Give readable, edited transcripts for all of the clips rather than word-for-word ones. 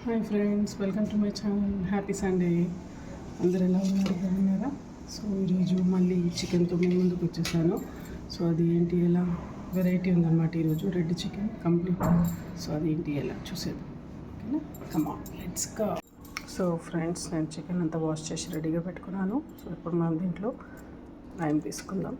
Hi friends, welcome to my channel. Happy Sunday. అందరు ఎలా ఉన్నారు, బాగున్నారా? సో ఈరోజు మళ్ళీ చికెన్తో మీ ముందుకు వచ్చేసాను. సో అది ఏంటి ఎలా వెరైటీ ఉందన్నమాట ఈరోజు. Red chicken complete. సో అది ఏంటి ఎలా చూసేది. ఓకేనా, come on let's go. So friends, నేను చికెన్ అంతా వాష్ చేసి రెడీగా పెట్టుకున్నాను. సో ఇప్పుడు మనం దీంట్లో లైమ్ తీసుకుందాం.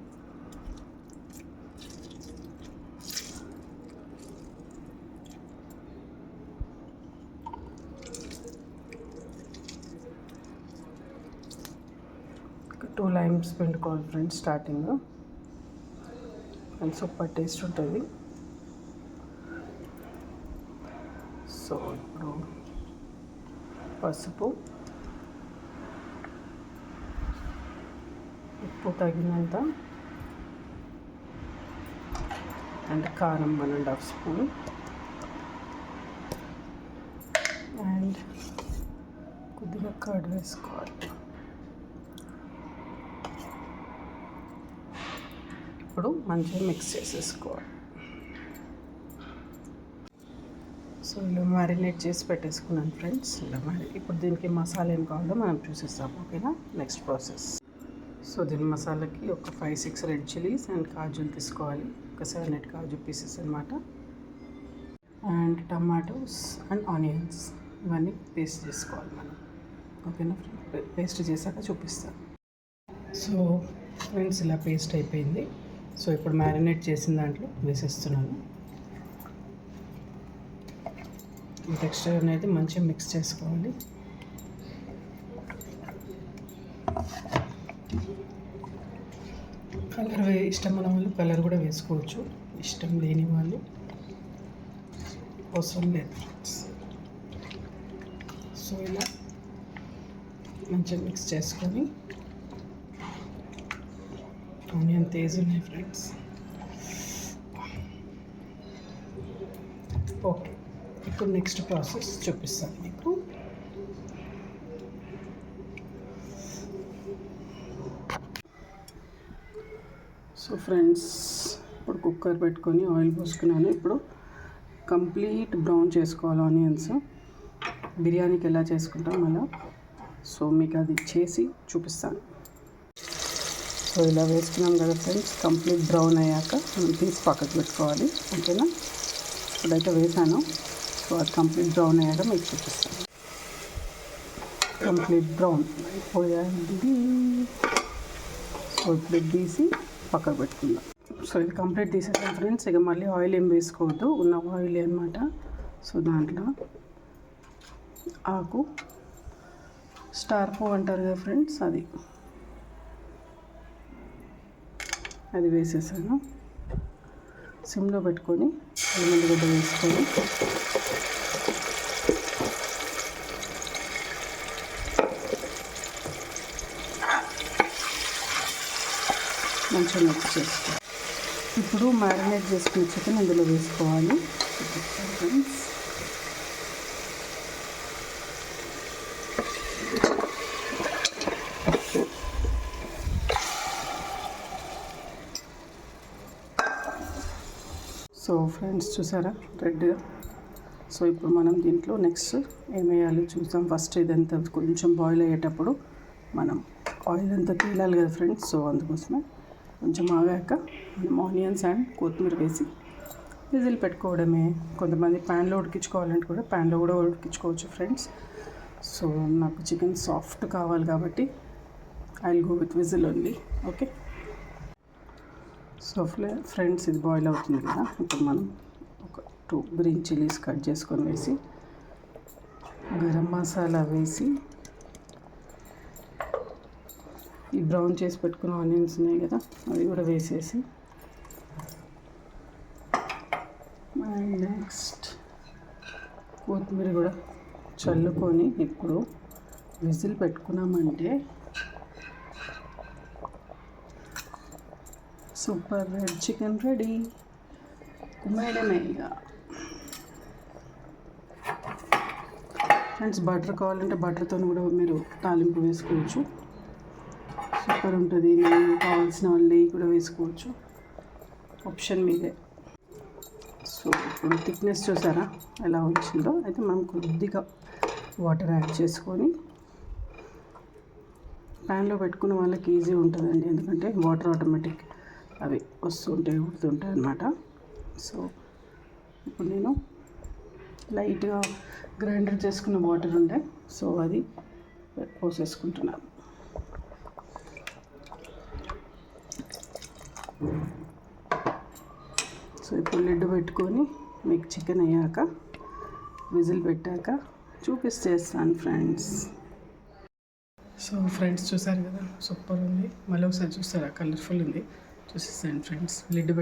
టూ లైమ్స్ పిండుకోవాలి friends starting. And super taste ఉంటుంది. సో ఇప్పుడు పసుపు, ఉప్పు తగినంత, అండ్ కారం 1.5 స్పూన్, అండ్ కొద్దిగా కర్డ్ వేసుకోవాలి. ఇప్పుడు మంచిగా మిక్స్ చేసేసుకోవాలి. సో ఇలా మ్యారినేట్ చేసి పెట్టేసుకున్నాను ఫ్రెండ్స్. ఇలా ఇప్పుడు దీనికి మసాలా ఏం కావాలో మనం చూసేస్తాం. ఓకేనా, నెక్స్ట్ ప్రాసెస్. సో దీని మసాలాకి ఒక 5-6 రెడ్ చిల్లీస్ అండ్ కాజులు తీసుకోవాలి. ఒక 7-8 కాజు పీసెస్ అనమాట. అండ్ టమాటోస్ అండ్ ఆనియన్స్ ఇవన్నీ పేస్ట్ చేసుకోవాలి మనం. ఓకేనా, పేస్ట్ చేశాక చూపిస్తాను. సో ఫ్రెండ్స్, ఇలా పేస్ట్ అయిపోయింది. సో ఇప్పుడు మ్యారినేట్ చేసిన దాంట్లో వేసేస్తున్నాను. ఈ టెక్స్చర్ అనేది మంచిగా మిక్స్ చేసుకోవాలి. కలర్ ఇష్టం ఉన్న వాళ్ళు కలర్ కూడా వేసుకోవచ్చు, ఇష్టం లేని వాళ్ళు అవసరం లేదు. సో ఇలా మంచిగా మిక్స్ చేసుకొని, ఆనియన్ తేజ్ ఉన్నాయి ఫ్రెండ్స్. ఓకే, ఇప్పుడు నెక్స్ట్ ప్రాసెస్ చూపిస్తాను మీకు. సో ఫ్రెండ్స్, ఇప్పుడు కుక్కర్ పెట్టుకొని ఆయిల్ పోసుకున్నాను. ఇప్పుడు కంప్లీట్ బ్రౌన్ చేసుకోవాలి ఆనియన్స్. బిర్యానీకి ఎలా చేసుకుంటాం అలా. సో మీకు అది చేసి చూపిస్తాను. సో ఇలా వేసుకున్నాం కదా ఫ్రెండ్స్, కంప్లీట్ బ్రౌన్ అయ్యాక మనం తీసి పక్కకు పెట్టుకోవాలి. ఓకేనా, ఇప్పుడైతే వేసాను. సో అది కంప్లీట్ బ్రౌన్ అయ్యాక మీకు చూపిస్తాను. కంప్లీట్ బ్రౌన్ అయిపోయింది. సో ఇప్పుడు తీసి పక్కకు పెట్టుకుందాం. సో ఇది కంప్లీట్ తీసేసాం ఫ్రెండ్స్. ఇక మళ్ళీ ఆయిల్ ఏం వేసుకోవద్దు, ఉన్న ఆయిల్ అనమాట. సో దాంట్లో ఆకు స్టార్ పువ్వు అంటారు కదా ఫ్రెండ్స్, అది వేసేసాను. సిమ్లో పెట్టుకొని ఉల్లిగడ్డ వేసుకొని మంచిగా మిక్స్ చేసుకోవాలి. ఇప్పుడు మ్యారినేట్ చేసుకున్న చికెన్ ఇందులో వేసుకోవాలి ఫ్రెండ్స్. సో ఫ్రెండ్స్, చూసారా రెడ్గా. సో ఇప్పుడు మనం దీంట్లో నెక్స్ట్ ఏం వేయాలో చూద్దాం. ఫస్ట్ ఇదంతా కొంచెం బాయిల్ అయ్యేటప్పుడు మనం ఆయిల్ అంతా తేలాలి కదా ఫ్రెండ్స్. సో అందుకోసమే కొంచెం ఆగాక మనం ఆనియన్స్ అండ్ కొత్తిమీర వేసి విజిల్ పెట్టుకోవడమే. కొంతమంది ప్యాన్లో ఉడికించుకోవాలంటే కూడా ప్యాన్లో కూడా ఉడికించుకోవచ్చు ఫ్రెండ్స్. సో నాకు చికెన్ సాఫ్ట్ కావాలి కాబట్టి I will go with whistle only. Okay. So friends, ఇది బాయిల్ అవుతుంది కదా. ఇప్పుడు మనం ఒక 2 గ్రీన్ చిల్లీస్ కట్ చేసుకొని వేసి, గరం మసాలా వేసి, ఈ బ్రౌన్ చేసి పెట్టుకున్న ఆనియన్స్ ఉన్నాయి కదా అవి కూడా వేసేసి, అండ్ నెక్స్ట్ కొత్తిమీర కూడా చల్లుకొని ఇప్పుడు విజిల్ పెట్టుకున్నామంటే సూపర్ రెడ్ చికెన్ రెడీ. కుమ్మేయడమే ఇక ఫ్రెండ్స్. బటర్ కావాలంటే బటర్తో కూడా మీరు తాలింపు వేసుకోవచ్చు, సూపర్ ఉంటుంది. కావాల్సిన నెయ్యి కూడా వేసుకోవచ్చు, ఆప్షన్ మీదే. సో సో ఇప్పుడు థిక్నెస్ చూసారా ఎలా వచ్చిందో. అయితే మనం కొద్దిగా వాటర్ యాడ్ చేసుకొని ప్యాన్లో పెట్టుకున్న వాళ్ళకి ఈజీ ఉంటుందండి, ఎందుకంటే వాటర్ ఆటోమేటిక్ అవి వస్తుంటాయి ఉడుతుంటాయి అన్నమాట. సో ఇప్పుడు నేను లైట్గా గ్రైండర్ చేసుకున్న వాటర్ ఉండే, సో అది పోసేసుకుంటున్నాను. సో ఇప్పుడు లిడ్ పెట్టుకొని మీకు చికెన్ అయ్యాక విజిల్ పెట్టాక చూపిస్తేస్తాను ఫ్రెండ్స్. సో ఫ్రెండ్స్ చూసారు కదా, సూపర్ ఉంది. మళ్ళీ ఒకసారి చూస్తారా, కలర్ఫుల్ ఉంది. చూసేస్తాను ఫ్రెండ్స్. లిడ్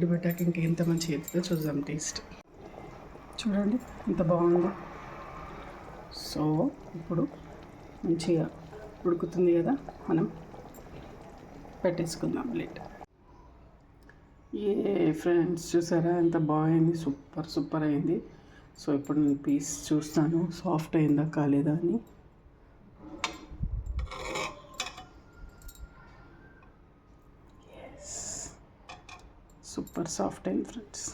పెట్టాక ఇంకెంత మంచిగా అవుతుందో చూద్దాం టేస్ట్. చూడండి ఎంత బాగుందో. సో ఇప్పుడు మంచిగా ఉడుకుతుంది కదా, మనం పెట్టేసుకుందాం లిడ్. ఫ్రెండ్స్ చూసారా ఎంత బాగుంది, సూపర్ అయింది. సో ఇప్పుడు నేను పీస్ చూస్తాను సాఫ్ట్ అయిందా కాలేదా అని. సూపర్ సాఫ్ట్ అయింది ఫ్రెండ్స్.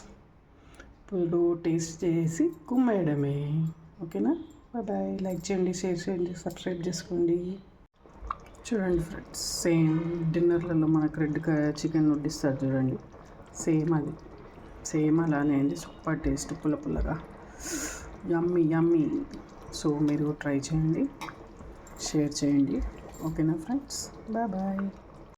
ఇప్పుడు టేస్ట్ చేసి కుమ్మేయడమే. ఓకేనా, బాయ్. లైక్ చేయండి, షేర్ చేయండి, సబ్స్క్రైబ్ చేసుకోండి. చూడండి ఫ్రెండ్స్, సేమ్ డిన్నర్లలో మనకు రెడ్ చికెన్ వడ్డిస్తారు చూడండి, సేమ్ అలానే అయింది. సూపర్ టేస్ట్, పుల్లగా యమ్మీ. సో మీరు ట్రై చేయండి, షేర్ చేయండి. ఓకేనా ఫ్రెండ్స్, బాయ్.